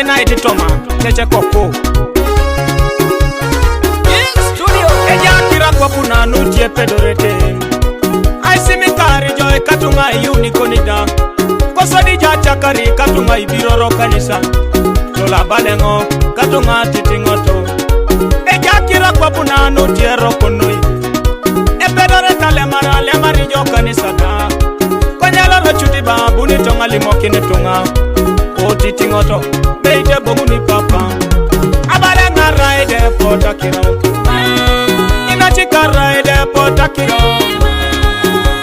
Ena editoma Keche koko Studio Eja kira kwa puna nutie pedorete Aisimi kari joy katunga Aiyuni konida Kosodi jachakari katunga ibiroro kanisa Lola balengo katunga titingoto Eja kira kwa puna nutie rokonoi Epedoreta lemari jo kanisa da Konyala rochuti babu ni tonga limokine tunga Titingoto, beite bomuni papa Abale nga raide potakiro Inachika raide potakiro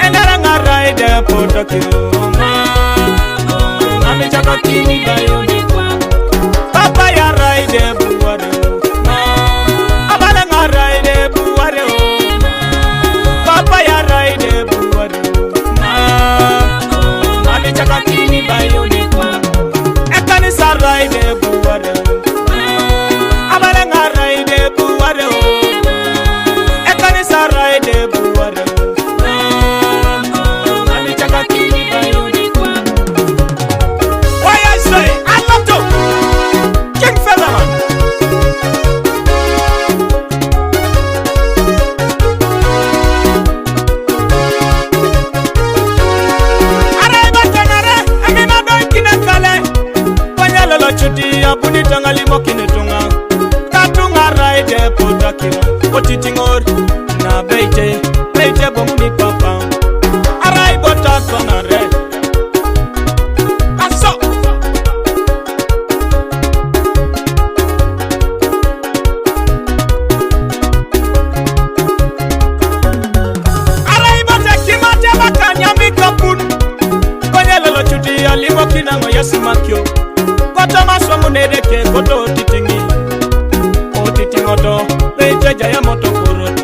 Endara nga raide potakiro Mam Icakakini Aiyuni Kwap Papa ya raide buware Abale nga raide buware Papa ya raide buware Mam Icakakini Aiyuni Kwap Raide buware Abale nga raide buware Ekanisa raide buware Mam Icakakini Aiyuni Kwap Why I say I love to King Featherman Chuti ya buni tanga limo kinetunga Katunga raide potakiro Otitingor na beite bomuni papa Arai bota kona re Aso Arai bota kimate bakanya mikapun Kwenye lolo chuti ya limo kinango yasimakyo Koto maswamu nedeke koto titingi Otitingoto beite jaya moto kurut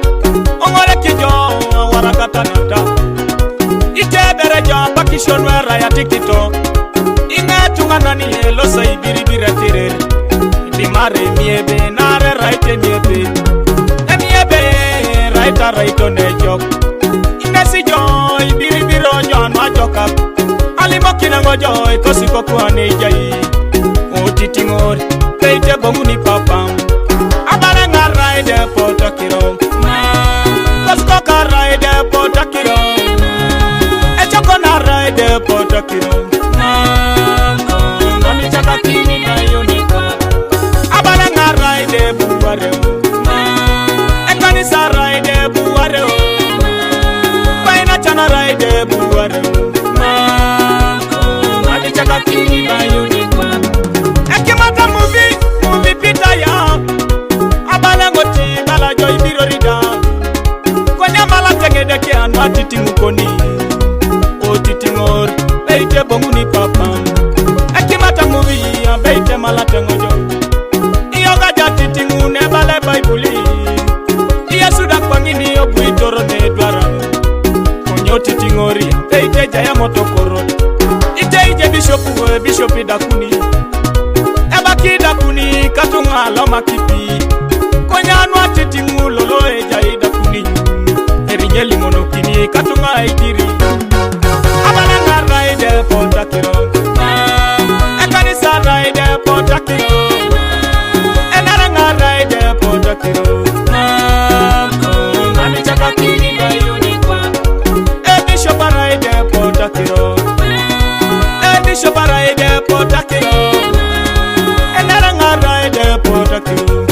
Ongore kijo warakata nata Ite berejo bakishonwe raya tikito Inge tunga nani elosa ibiribire tire Dimare miebe nare raite miebe Miebe raita raito nejok Inge si jo ibiribire onyo anwa jokap Alimokina ngojo ekosiko kuhane jai Titingor, beite bomuni papa Abale nga raide potakiro Kosko ka raide potakiro Echoko na raide potakiro Mam Icakakini Aiyuni Kwap Abale nga raide buware Ekanisa raide buware Baina chana raide buware Mam Icakakini Aiyuni Kwap Ekimata movie pita ya Abale ngoti bala joy birorida Konya mala tegedeke anwa titingukoni O titingor beite bomuni papa Ekimata movie ya beite mala tengojo Iyoga ja titingune bale baibuli Iya suda kwangini obuitoro nedwara Konyo titingori ya beite jaya motokoro Ite ije bishopi dakuni Kida kuni katunga loma kipi Konyanwa titingu lolo eja ida kuni Erinyeli monokini katunga idiri Abale nga raide potakiro Ekanisa raide potakiro Enara nga raide potakiro Mam Icakakini Aiyuni Kwap Ebisho raide potakiro Ebisho raide potakiro Raide potakiro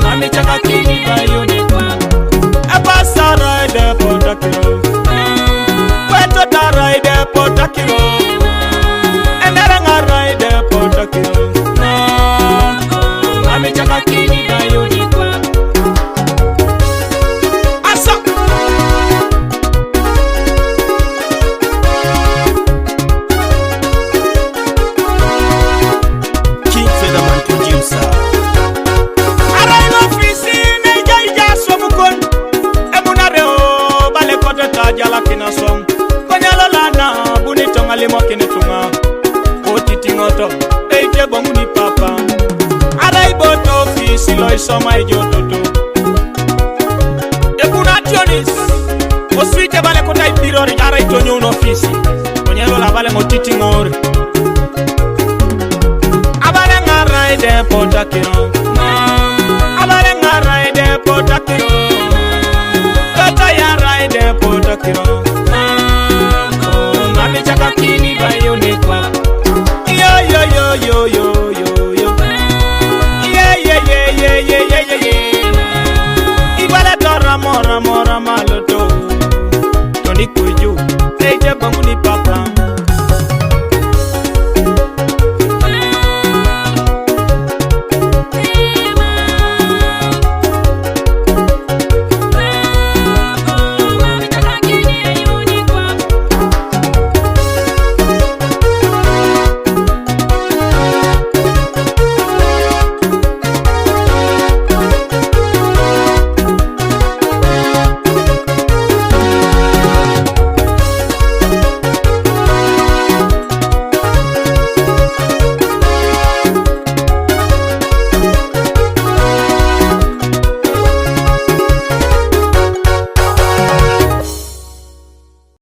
Mam Icakakini Aiyuni Kwap Epasa raide potakiro Kweto da raide potakiro Enera nga raide potakiro Mam Icakakini Aiyuni Kwap Asa Jala kina som Konyala lana buni tonga limo kine tunga Otitingoto beite bomuni papa Arai boto fisi loi soma ijototo Ekuna tionis Oswite bale kota ipirori arai tonyo no fisi Konyalo la bale motitingori raide potakiro. Abare nga raide potakiro.